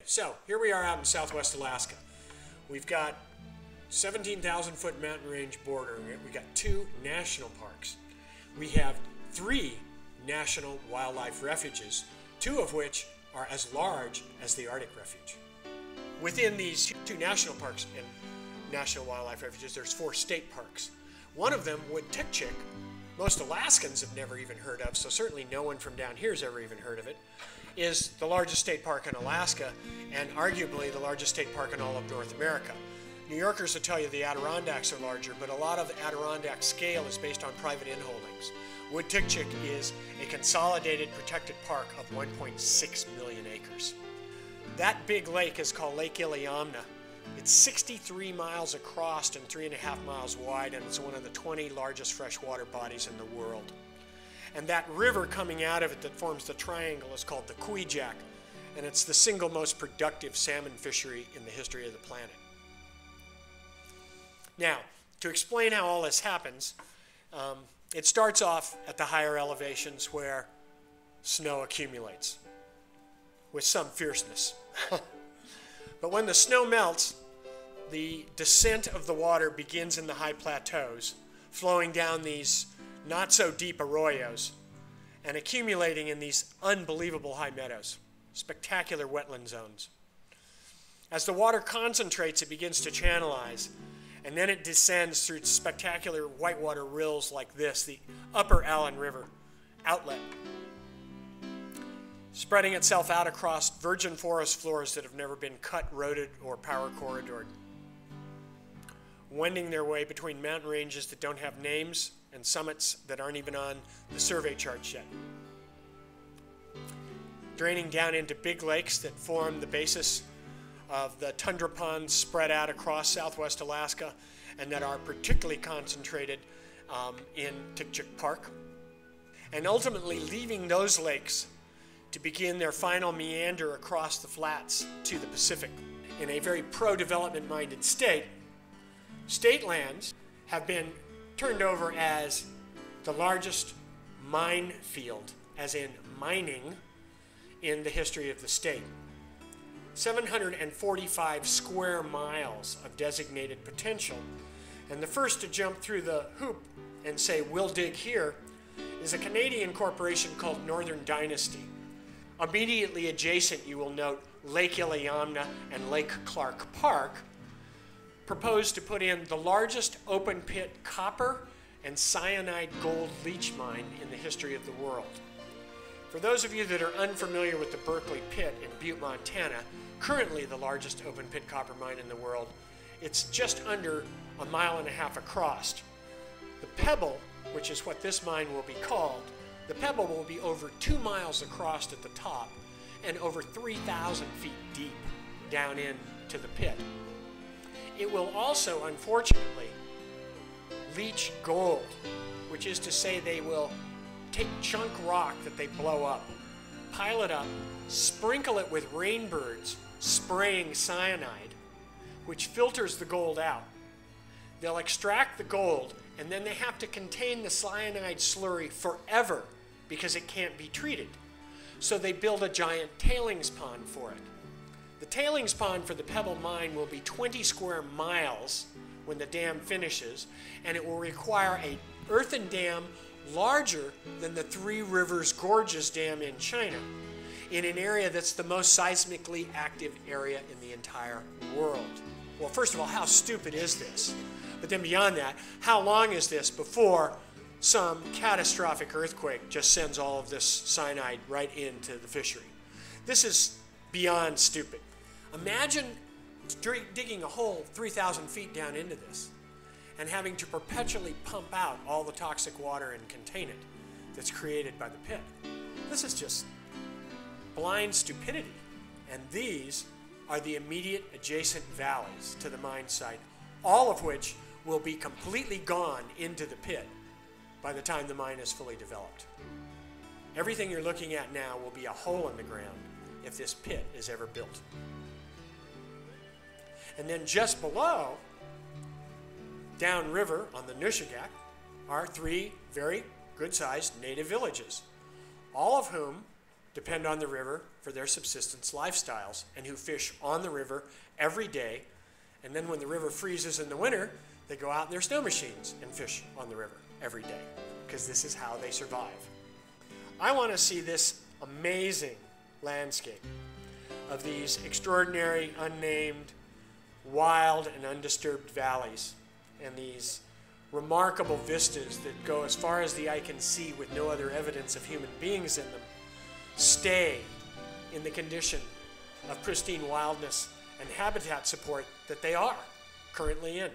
So here we are out in southwest Alaska. We've got 17,000 foot mountain range bordering it. We've got 2 national parks. We have 3 national wildlife refuges, 2 of which are as large as the Arctic Refuge. Within these 2 national parks and national wildlife refuges, there's 4 state parks. One of them, Wood-Tikchik, most Alaskans have never even heard of, so certainly no one from down here has ever even heard of it, is the largest state park in Alaska and arguably the largest state park in all of North America. New Yorkers will tell you the Adirondacks are larger, but a lot of the Adirondack scale is based on private inholdings. Wood-Tikchik is a consolidated protected park of 1.6 million acres. That big lake is called Lake Iliamna. It's 63 miles across and 3.5 miles wide, and it's one of the 20 largest freshwater bodies in the world. And that river coming out of it that forms the triangle is called the Kujak, and it's the single most productive salmon fishery in the history of the planet. Now, to explain how all this happens, it starts off at the higher elevations where snow accumulates with some fierceness. But when the snow melts, the descent of the water begins in the high plateaus, flowing down these not so deep arroyos and accumulating in these unbelievable high meadows, spectacular wetland zones. As the water concentrates, it begins to channelize, and then it descends through spectacular whitewater rills like this, the Upper Allen River outlet, spreading itself out across virgin forest floors that have never been cut, roaded, or power corridored, wending their way between mountain ranges that don't have names and summits that aren't even on the survey charts yet, draining down into big lakes that form the basis of the tundra ponds spread out across southwest Alaska and that are particularly concentrated in Tikchik Park, and ultimately leaving those lakes to begin their final meander across the flats to the Pacific. In a very pro-development minded state, state lands have been turned over as the largest mine field, as in mining, in the history of the state. 745 square miles of designated potential. And the first to jump through the hoop and say, we'll dig here, is a Canadian corporation called Northern Dynasty. Immediately adjacent, you will note, Lake Iliamna and Lake Clark Park proposed to put in the largest open pit copper and cyanide gold leach mine in the history of the world. For those of you that are unfamiliar with the Berkeley Pit in Butte, Montana, currently the largest open pit copper mine in the world, it's just under 1.5 miles across. The pebble, which is what this mine will be called, the pebble will be over 2 miles across at the top and over 3,000 feet deep down into the pit. It will also, unfortunately, leach gold, which is to say they will take chunk rock that they blow up, pile it up, sprinkle it with rainbirds spraying cyanide, which filters the gold out. They'll extract the gold, and then they have to contain the cyanide slurry forever because it can't be treated. So they build a giant tailings pond for it. The tailings pond for the Pebble mine will be 20 square miles when the dam finishes, and it will require an earthen dam larger than the Three Rivers Gorges Dam in China, in an area that's the most seismically active area in the entire world. Well, first of all, how stupid is this? But then beyond that, how long is this before some catastrophic earthquake just sends all of this cyanide right into the fishery? This is beyond stupid. Imagine digging a hole 3,000 feet down into this and having to perpetually pump out all the toxic water and contain it that's created by the pit. This is just blind stupidity. And these are the immediate adjacent valleys to the mine site, all of which will be completely gone into the pit by the time the mine is fully developed. Everything you're looking at now will be a hole in the ground if this pit is ever built. And then just below, downriver on the Nushagak, are 3 very good-sized native villages, all of whom depend on the river for their subsistence lifestyles and who fish on the river every day. And then when the river freezes in the winter, they go out in their snow machines and fish on the river every day, because this is how they survive. I want to see this amazing landscape of these extraordinary, unnamed, wild and undisturbed valleys, and these remarkable vistas that go as far as the eye can see with no other evidence of human beings in them, stay in the condition of pristine wildness and habitat support that they are currently in.